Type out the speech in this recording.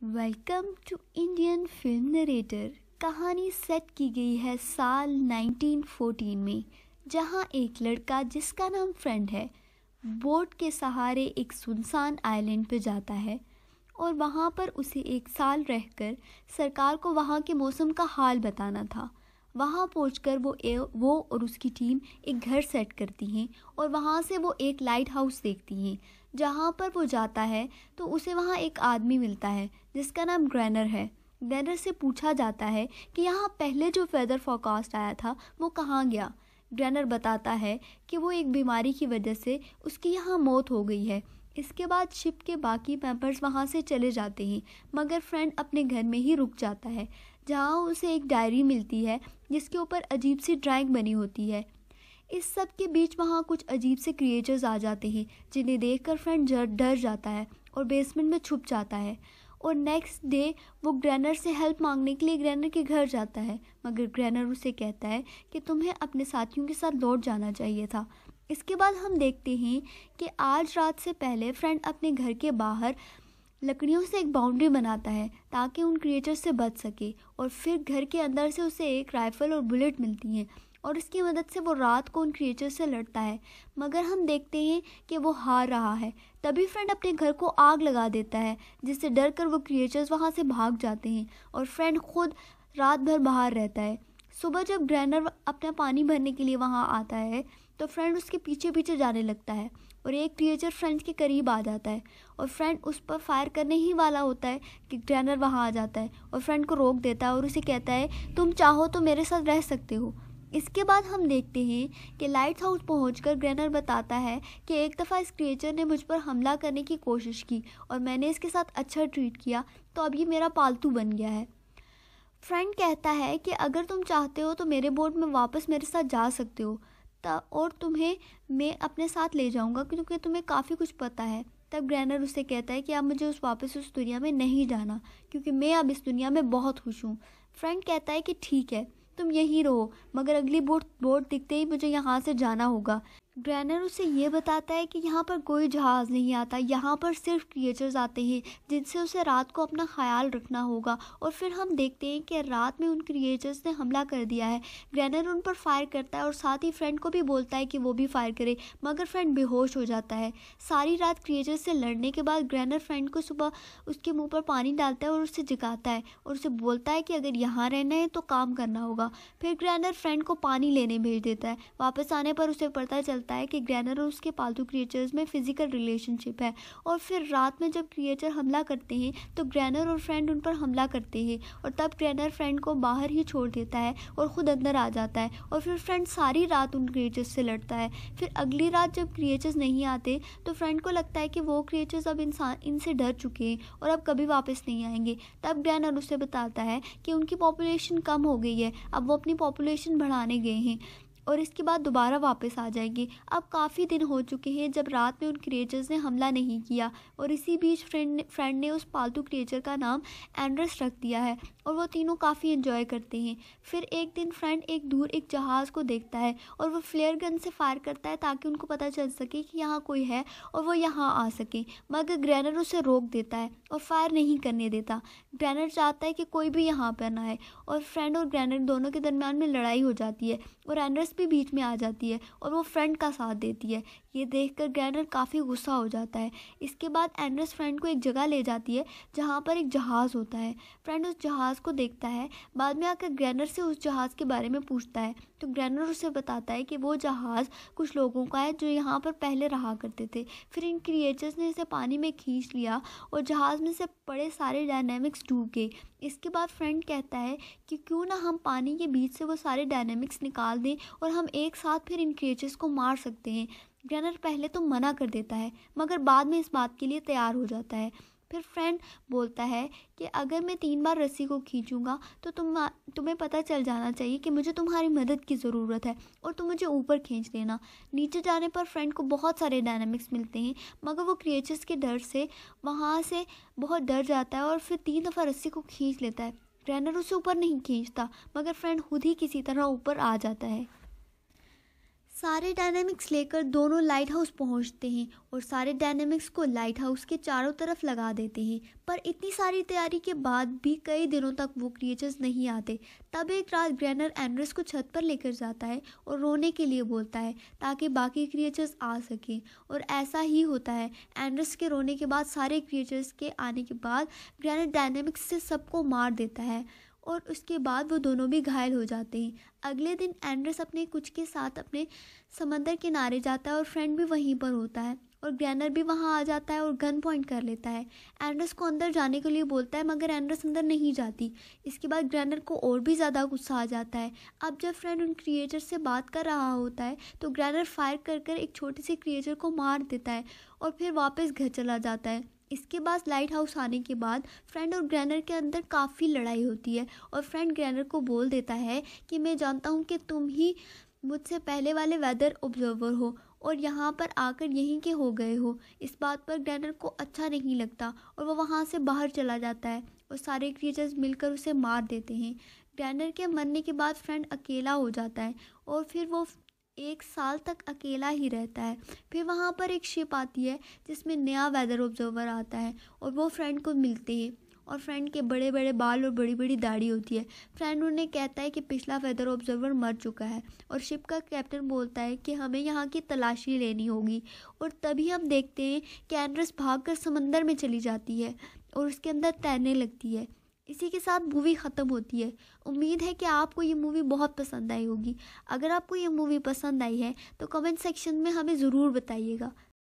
Welcome to Indian film narrator. कहानी set की गई है साल 1914 में, जहां एक लड़का जिसका नाम फ्रेंड है बोट के सहारे एक सुनसान आइलैंड पर जाता है और वहां पर उसे एक साल रहकर सरकार को वहां के मौसम का हाल बताना था। वहां पहुंचकर वो और उसकी टीम एक घर सेट करती हैं और वहां से वो एक लाइट हाउस देखती हैं। जहाँ पर वो जाता है तो उसे वहाँ एक आदमी मिलता है जिसका नाम ग्रैनर है। ग्रैनर से पूछा जाता है कि यहाँ पहले जो वेदर फोरकास्ट आया था वो कहाँ गया। ग्रैनर बताता है कि वो एक बीमारी की वजह से उसकी यहाँ मौत हो गई है। इसके बाद शिप के बाकी मेंबर्स वहाँ से चले जाते हैं, मगर फ्रेंड अपने घर में ही रुक जाता है, जहाँ उसे एक डायरी मिलती है जिसके ऊपर अजीब सी ड्राइंग बनी होती है। इस सब के बीच वहाँ कुछ अजीब से क्रिएचर्स आ जाते हैं, जिन्हें देखकर फ्रेंड डर जाता है और बेसमेंट में छुप जाता है। और नेक्स्ट डे वो ग्रैनर से हेल्प मांगने के लिए ग्रैनर के घर जाता है, मगर ग्रैनर उसे कहता है कि तुम्हें अपने साथियों के साथ लौट जाना चाहिए था। इसके बाद हम देखते हैं कि आज रात से पहले फ्रेंड अपने घर के बाहर लकड़ियों से एक बाउंड्री बनाता है ताकि उन क्रिएचर्स से बच सके, और फिर घर के अंदर से उसे एक राइफल और बुलेट मिलती हैं और इसकी मदद से वो रात को उन क्रिएचर से लड़ता है, मगर हम देखते हैं कि वो हार रहा है। तभी फ्रेंड अपने घर को आग लगा देता है, जिससे डर कर वो क्रिएचर्स वहाँ से भाग जाते हैं और फ्रेंड खुद रात भर बाहर रहता है। सुबह जब ग्रैनर अपना पानी भरने के लिए वहाँ आता है तो फ्रेंड उसके पीछे पीछे जाने लगता है और एक क्रिएचर फ्रेंड के करीब आ जाता है और फ्रेंड उस पर फायर करने ही वाला होता है कि ग्रैनर वहाँ आ जाता है और फ्रेंड को रोक देता है और उसे कहता है तुम चाहो तो मेरे साथ रह सकते हो। इसके बाद हम देखते हैं कि लाइट हाउस पहुंचकर ग्रैनर बताता है कि एक दफ़ा इस क्रिएचर ने मुझ पर हमला करने की कोशिश की और मैंने इसके साथ अच्छा ट्रीट किया, तो अब ये मेरा पालतू बन गया है। फ्रेंड कहता है कि अगर तुम चाहते हो तो मेरे बोट में वापस मेरे साथ जा सकते हो, और तुम्हें मैं अपने साथ ले जाऊंगा क्योंकि तुम्हें काफ़ी कुछ पता है। तब ग्रैनर उससे कहता है कि अब मुझे वापस उस दुनिया में नहीं जाना क्योंकि मैं अब इस दुनिया में बहुत खुश हूँ। फ्रेंड कहता है कि ठीक है, तुम यहीं रहो, मगर अगली बोट दिखते ही मुझे यहाँ से जाना होगा। ग्रैनर उसे ये बताता है कि यहाँ पर कोई जहाज़ नहीं आता, यहाँ पर सिर्फ क्रिएचर्स आते हैं जिनसे उसे रात को अपना ख्याल रखना होगा। और फिर हम देखते हैं कि रात में उन क्रिएचर्स ने हमला कर दिया है। ग्रैनर उन पर फायर करता है और साथ ही फ्रेंड को भी बोलता है कि वो भी फायर करे, मगर फ्रेंड बेहोश हो जाता है। सारी रात क्रिएचर्स से लड़ने के बाद ग्रैनर फ्रेंड को सुबह उसके मुँह पर पानी डालता है और उसे जगाता है और उसे बोलता है कि अगर यहाँ रहना है तो काम करना होगा। फिर ग्रैनर फ्रेंड को पानी लेने भेज देता है। वापस आने पर उसे पता चलता है कि ग्रैनर और उसके पालतू क्रिएचर्स में फिजिकल रिलेशनशिप है। और फिर रात में जब क्रिएचर हमला करते हैं तो ग्रैनर और फ्रेंड उन पर हमला करते हैं और तब ग्रैनर फ्रेंड को बाहर ही छोड़ देता है और खुद अंदर आ जाता है। और फिर फ्रेंड सारी रात उन क्रिएचर्स से लड़ता है। फिर अगली रात जब क्रिएचर्स नहीं आते तो फ्रेंड को लगता है कि वो क्रिएचर्स अब इनसे डर चुके हैं और अब कभी वापस नहीं आएंगे। तब ग्रैनर उसे बताता है कि उनकी पॉपुलेशन कम हो गई है, अब वो अपनी पॉपुलेशन बढ़ाने गए हैं और इसके बाद दोबारा वापस आ जाएंगे। अब काफ़ी दिन हो चुके हैं जब रात में उन क्रिएचर्स ने हमला नहीं किया, और इसी बीच फ्रेंड ने उस पालतू क्रिएचर का नाम एंड्रस रख दिया है और वो तीनों काफ़ी एंजॉय करते हैं। फिर एक दिन फ्रेंड एक दूर एक जहाज़ को देखता है और वो फ्लेयर गन से फायर करता है ताकि उनको पता चल सके कि यहाँ कोई है और वो यहाँ आ सके, मगर ग्रैनर उसे रोक देता है और फायर नहीं करने देता। ग्रैनर चाहता है कि कोई भी यहाँ पर ना आए और फ्रेंड और ग्रैनर दोनों के दरमियान में लड़ाई हो जाती है और एंड्रस भी बीच में आ जाती है और वो फ्रेंड का साथ देती है। ये देखकर ग्रैनर काफ़ी गुस्सा हो जाता है। इसके बाद एंड्रस फ्रेंड को एक जगह ले जाती है जहाँ पर एक जहाज़ होता है। फ्रेंड उस जहाज़ को देखता है। बाद में आकर ग्रैनर से उस जहाज़ के बारे में पूछता है तो ग्रैनर उसे बताता है कि वो जहाज़ कुछ लोगों का है जो यहाँ पर पहले रहा करते थे। फिर इन क्रिएचर्स ने इसे पानी में खींच लिया और जहाज़ में से बड़े सारे डायनेमिक्स डूब गए। इसके बाद फ्रेंड कहता है कि क्यों ना हम पानी के बीच से वो सारे डायनेमिक्स निकाल दें और हम एक साथ फिर इन क्रिएचर्स को मार सकते हैं। ग्रैनर पहले तो मना कर देता है, मगर बाद में इस बात के लिए तैयार हो जाता है। फिर फ्रेंड बोलता है कि अगर मैं 3 बार रस्सी को खींचूंगा तो तुम्हें पता चल जाना चाहिए कि मुझे तुम्हारी मदद की ज़रूरत है और तुम मुझे ऊपर खींच देना। नीचे जाने पर फ्रेंड को बहुत सारे डायनामिक्स मिलते हैं, मगर वो क्रिएचर्स के डर से वहाँ से बहुत डर जाता है और फिर 3 दफ़ा रस्सी को खींच लेता है। ग्रैनर उसे ऊपर नहीं खींचता, मगर फ्रेंड खुद ही किसी तरह ऊपर आ जाता है। सारे डायनेमिक्स लेकर दोनों लाइट हाउस पहुंचते हैं और सारे डायनेमिक्स को लाइट हाउस के चारों तरफ लगा देते हैं। पर इतनी सारी तैयारी के बाद भी कई दिनों तक वो क्रिएचर्स नहीं आते। तब एक रात ग्रैनर एंड्रेस को छत पर लेकर जाता है और रोने के लिए बोलता है ताकि बाकी क्रिएचर्स आ सकें, और ऐसा ही होता है। एंड्रेस के रोने के बाद सारे क्रिएचर्स के आने के बाद ग्रैनर डायनेमिक्स से सबको मार देता है और उसके बाद वो दोनों भी घायल हो जाते हैं। अगले दिन एंड्रेस अपने कुछ के साथ अपने समंदर किनारे जाता है और फ्रेंड भी वहीं पर होता है और ग्रैनर भी वहां आ जाता है और गन पॉइंट कर लेता है। एंड्रेस को अंदर जाने के लिए बोलता है मगर एंड्रेस अंदर नहीं जाती। इसके बाद ग्रैनर को और भी ज़्यादा गुस्सा आ जाता है। अब जब फ्रेंड उन क्रिएचर से बात कर रहा होता है तो ग्रैनर फायर कर कर एक छोटे से क्रिएचर को मार देता है और फिर वापस घर चला जाता है। इसके बाद लाइट हाउस आने के बाद फ्रेंड और ग्रैनर के अंदर काफ़ी लड़ाई होती है और फ्रेंड ग्रैनर को बोल देता है कि मैं जानता हूँ कि तुम ही मुझसे पहले वाले वेदर ऑब्जर्वर हो और यहाँ पर आकर यहीं के हो गए हो। इस बात पर ग्रैनर को अच्छा नहीं लगता और वो वहाँ से बाहर चला जाता है और सारे क्रिएचर्स मिलकर उसे मार देते हैं। ग्रैनर के मरने के बाद फ्रेंड अकेला हो जाता है और फिर वो 1 साल तक अकेला ही रहता है। फिर वहाँ पर एक शिप आती है जिसमें नया वेदर ऑब्जर्वर आता है और वो फ्रेंड को मिलते हैं और फ्रेंड के बड़े बड़े बाल और बड़ी बड़ी दाढ़ी होती है। फ्रेंड उन्हें कहता है कि पिछला वेदर ऑब्जर्वर मर चुका है और शिप का कैप्टन बोलता है कि हमें यहाँ की तलाशी लेनी होगी। और तभी हम देखते हैं कि एंड्रेस भागकर समंदर में चली जाती है और उसके अंदर तैरने लगती है। इसी के साथ मूवी ख़त्म होती है। उम्मीद है कि आपको ये मूवी बहुत पसंद आई होगी। अगर आपको ये मूवी पसंद आई है तो कमेंट सेक्शन में हमें ज़रूर बताइएगा।